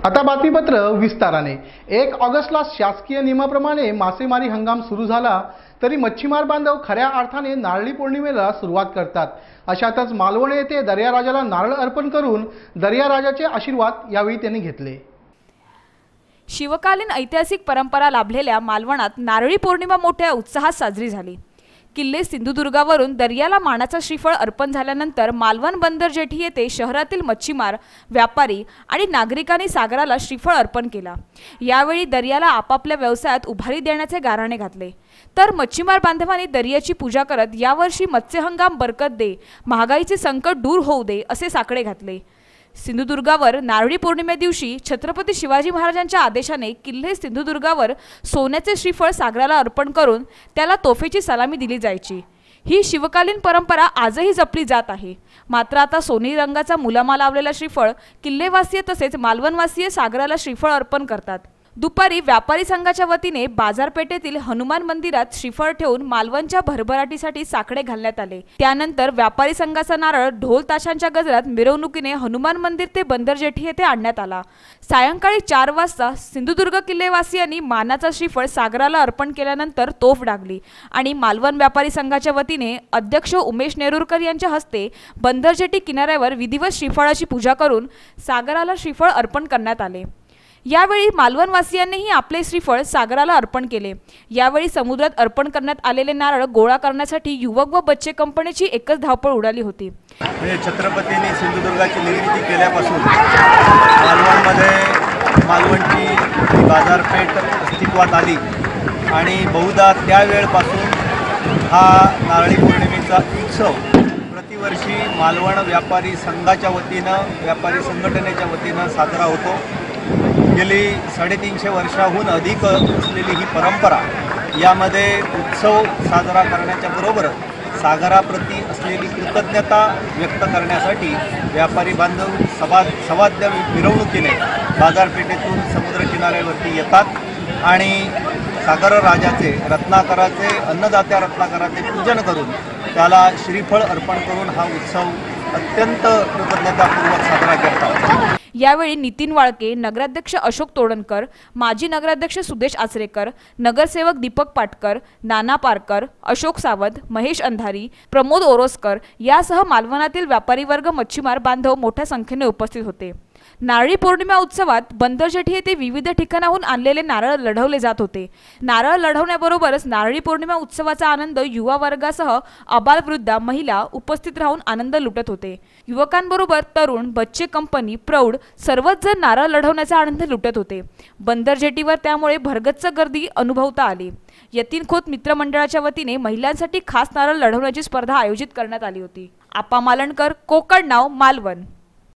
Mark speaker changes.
Speaker 1: आता बातमीपत्र विस्ताराने। 1 ऑगस्टला शासकीय नियमाप्रमाणे मासेमारी हंगाम सुरू झाला तरी मच्छीमार बांधव खऱ्या अर्थाने नारळी पौर्णिमेला सुरुवात करतात। अशातच मालवण येथे दर्याराजाला नारळ अर्पण करून दर्याराजाचे आशीर्वाद यावेळी त्यांनी घेतले।
Speaker 2: शिवकालीन ऐतिहासिक परंपरा लाभलेल्या मालवणात नारळी पौर्णिमा मोठ्या उत्साहात साजरी झाली। किल्ले सिंधुदुर्गावरून दर्याला मानाचा श्रीफळ अर्पण झाल्यानंतर मालवण बंदर जेठी येथे शहरातील मच्छीमार, व्यापारी आणि नागरिकांनी सागराला श्रीफळ अर्पण केला। यावेळी दर्याला आपापल्या व्यवसायात उभारी देण्याचे गाराणे घातले। तर मच्छीमार बांधवांनी दर्याची पूजा करत यावर्षी मत्स्य हंगाम बरकत दे, महागाईचे संकट दूर होऊ दे असे साकडे घातले। सिंधुदुर्गावर नारळी पौर्णिमे दिवशी छत्रपती शिवाजी महाराजांच्या आदेशाने किल्ले सिंधुदुर्गावर सोन्याचे श्रीफळ सागराला अर्पण करून त्याला तोफेची सलामी दिली जायची। ही शिवकालीन परंपरा आजही जपली जात आहे। मात्र आता सोनेरी रंगाचा मुलामा लावलेला श्रीफळ किल्लेवासीय तसेच मालवणवासीय सागराला श्रीफळ अर्पण करतात। दुपारी व्यापारी संघाच्या वतीने बाजारपेठेतील हनुमान मंदिरात श्रीफळ ठेवून मालवणच्या भरभराटीसाठी साकडे घालण्यात आले। त्यानंतर व्यापारी संघाचा नारळ ढोल ताशांच्या गजरात मिरवणुकीने हनुमान मंदिर ते बंदर जेठी येथे आणण्यात आला। सायंकाळी 4 वाजता सिंधुदुर्ग किल्लेवासियांनी मानाचा श्रीफळ सागराला अर्पण केल्यानंतर तोफ डागली आणि मालवण व्यापारी संघाच्या वतीने अध्यक्ष उमेश नेरुरकर यांच्या हस्ते बंदर जेठी किनाऱ्यावर विधिवत श्रीफळाची पूजा करून सागराला श्रीफळ अर्पण करण्यात आले। यावेळी मालवणवासियांनीही आपले श्रीफळ सागराला अर्पण केले। यावेळी समुद्रात अर्पण करण्यात आलेले नारळ गोळा करण्यासाठी युवक व बच्चे कंपनीची एकच धावपळ उडाली होती।
Speaker 3: छत्रपतींनी सिंधुदुर्गाची निर्मिती केल्यापासून मालवणमध्ये मालवणची बाजारपेठ अस्तित्वात आली आणि बहुधा त्यावेळपासून हा नारळी पौर्णिमेचा उत्सव प्रतिवर्षी मालवण व्यापारी संघाच्या वतीनं, व्यापारी संघटनेच्या वतीनं साजरा होतो। गेली 350 वर्षाहून अधिक असलेली ही परंपरा यामध्ये उत्सव साजरा करण्याच्या बरोबरच सागराप्रती असलेली कृतज्ञता व्यक्त करण्यासाठी व्यापारी बांधव सवाद्य मिरवणुकीने बाजारपेठेतून समुद्रकिनाऱ्यावरती येतात आणि सागर राजाचे, रत्नाकराचे, अन्नदात्या रत्नाकराचे पूजन करून त्याला श्रीफळ अर्पण करून हा उत्सव अत्यंत कृतज्ञतापूर्वक साजरा करतात।
Speaker 2: यावेळी नितीन वाळके, नगराध्यक्ष अशोक तोडणकर, माजी नगराध्यक्ष सुदेश आचरेकर, नगरसेवक दीपक पाटकर, नाना पारकर, अशोक सावंत, महेश अंधारी, प्रमोद ओरोसकर यासह मालवणातील व्यापारी वर्ग, मच्छीमार बांधव मोठ्या संख्येने उपस्थित होते। नारळी पौर्णिमा उत्सवात बंदर जेठी येथे विविध ठिकाणाहून आणलेले नारळ लढवले जात होते। नारळ लढवण्याबरोबरच नारळी पौर्णिमा उत्सवाचा आनंद युवा वर्गासह आबालवृद्ध, महिला उपस्थित राहून आनंद लुटत होते। युवकांबरोबर तरुण, बच्चे कंपनी, प्रौढ सर्वच जण नारळ लढवण्याचा आनंद लुटत होते। बंदर जेटीवर त्यामुळे भरगच्च गर्दी अनुभवता आली। यतीन खोत मित्रमंडळाच्या वतीने महिलांसाठी खास नारळ लढवण्याची स्पर्धा आयोजित करण्यात आली होती। आपा मालणकर, कोकण नाव, मालवण।